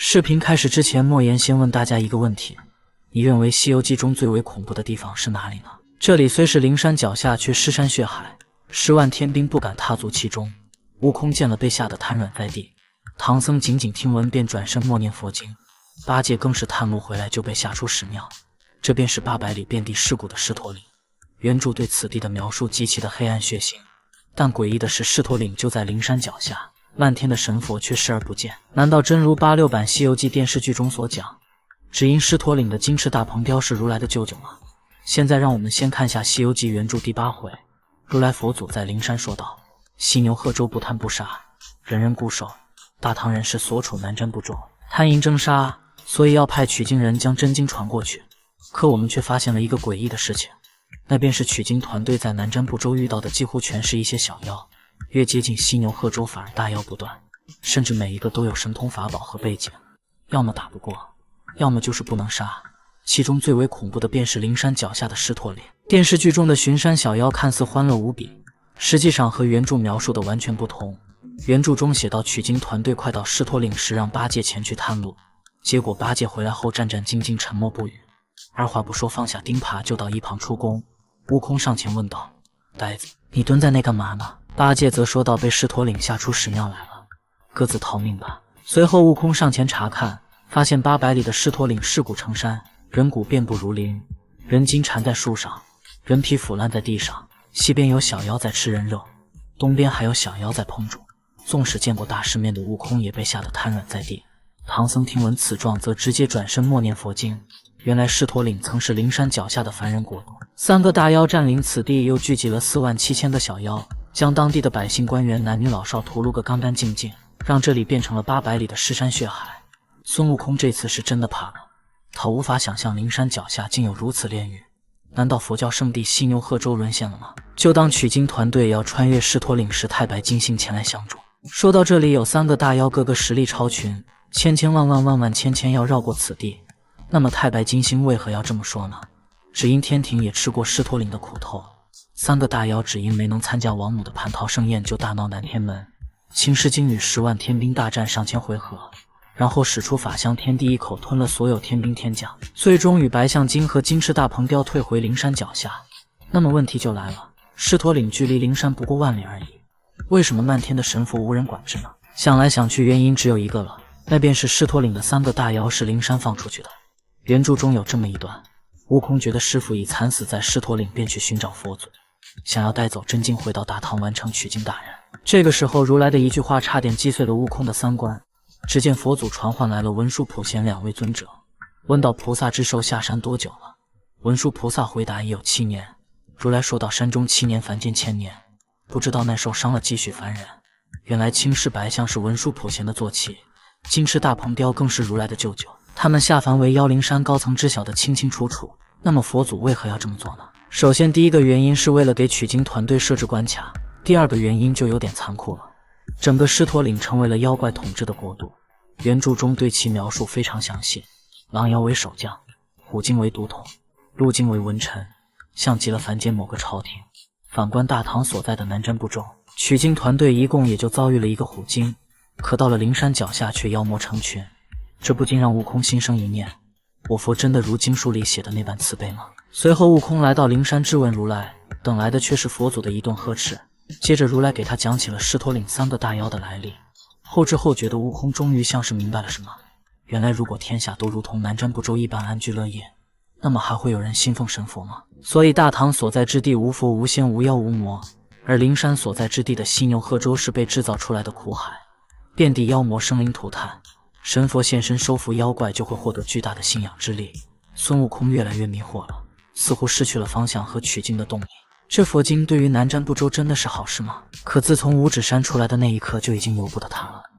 視頻開始之前，莫言先問大家一個問題：你認為《西遊記》中最為恐怖的地方是哪裡呢？這裡雖是靈山腳下，卻屍山血海，10萬天兵不敢踏足其中。悟空見了被嚇得癱軟在地，唐僧僅僅聽聞便轉身默念佛經，八戒更是探路回來就被嚇出屎尿。這便是800里遍地是骨的獅驼嶺。原著對此地的描述極其的黑暗血腥，但詭異的是，獅驼嶺就在靈山腳下，漫天的神佛卻視而不見。難道真如86版《西遊記》電視劇中所講，只因獅驼嶺的金翅大鵬雕是如來的舅舅嗎？現在讓我們先看下《西遊記》原著第8回，如來佛祖在靈山說道：犀牛賀州不貪不殺，人人固守。大唐人士所處南瞻部洲，貪淫爭殺，所以要派取經人将真經傳過去。可我們卻發現了一個詭異的事情，那便是取經團隊在南瞻部洲遇到的幾乎全是一些小妖，越接近犀牛賀州反而大妖不斷，甚至每一個都有神通法寶和背景，要麼打不過，要麼就是不能殺。其中最为恐怖的便是灵山腳下的獅驼岭。電視劇中的巡山小妖看似歡樂無比，實際上和原著描述的完全不同。原著中寫到，取經團隊快到獅驼嶺時，讓八戒前去探路，結果八戒回來後戰戰兢兢，沉默不語，二話不說放下釘耙就到一旁出宮。悟空上前問道：呆子，你蹲在那幹嘛呢？八戒則說道：被獅驼嶺嚇出屎尿來了，各自逃命吧。隨後悟空上前查看，發現800里的獅驼嶺屍骨成山，人骨遍布如林，人筋纏在樹上，人皮腐爛在地上。西邊有小妖在吃人肉，東邊還有小妖在烹煮。縱使見過大世面的悟空也被嚇得癱軟在地。唐僧聽聞此狀，則直接轉身默念佛經。原來獅驼嶺曾是靈山腳下的凡人國度，3個大妖佔領此地，又聚集了47000的小妖，將當地的百姓官員男女老少屠戮個乾乾淨淨，讓這裡變成了800里的屍山血海。孫悟空這次是真的怕了，他無法想象靈山腳下竟有如此煉獄。難道佛教聖地犀牛賀州淪陷了嗎？就當取經團隊要穿越獅驼嶺時，太白金星前來相助。說到這裡，有3個大妖，個個實力超群，千萬千要繞過此地。那麼太白金星為何要這麼說呢？只因天庭也吃過獅驼嶺的苦頭。3個大妖只因沒能參加王母的蟠桃盛宴，就大鬧南天門。青獅精與10萬天兵大戰上千回合，然後使出法相天地，一口吞了所有天兵天將，最終與白象精和金翅大鵬雕退回靈山腳下。那麼問題就來了，獅驼嶺距離靈山不過萬里而已，為什麼漫天的神佛無人管制呢？想來想去，原因只有一個了，那便是獅驼嶺的3個大妖是靈山放出去的。原著中有這麼一段，悟空覺得師父已慘死在獅驼嶺，便去尋找佛祖，想要帶走真經回到大唐完成取經大任。這個時候，如來的一句話差點擊碎了悟空的三觀。只見佛祖傳喚來了文殊普賢2位尊者，問道：菩薩之壽下山多久了？文殊菩薩回答：已有7年。如來說道：山中7年，凡間1000年，不知道那受傷了繼續凡人。原來青獅白象是文殊普賢的坐騎，金翅大鵬雕更是如來的舅舅，他們下凡為妖靈山高層知曉的清清楚楚。那麼佛祖為何要這麼做呢？首先，第一個原因是為了給取經團隊設置關卡，第二個原因就有點殘酷了。整個獅驼嶺成為了妖怪統治的國度，原著中對其描述非常詳細，狼妖為守將，虎精為都統，鹿精為文臣，像極了凡間某個朝廷。反觀大唐所在的南瞻部洲，取經團隊一共也就遭遇了一個虎精，可到了靈山腳下卻妖魔成群，這不禁讓悟空心生一念：我佛真的如經書裡寫的那般慈悲嗎？隨後悟空來到靈山質問如來，等來的卻是佛祖的一頓呵斥。接着如來給他講起了獅驼嶺3個大妖的來歷，後知後覺的悟空終於像是明白了什麼。原來如果天下都如同南瞻部洲一般安居樂業，那麼還會有人信奉神佛嗎？所以大唐所在之地無佛無仙無妖無魔，而靈山所在之地的犀牛賀州是被制造出來的苦海，遍地妖魔生靈塗炭，神佛現身收服妖怪就會獲得巨大的信仰之力。孫悟空越來越迷惑了，似乎失去了方向和取經的動力。這佛經對於南瞻部洲真的是好事嗎？可自從五指山出來的那一刻，就已經由不得他了。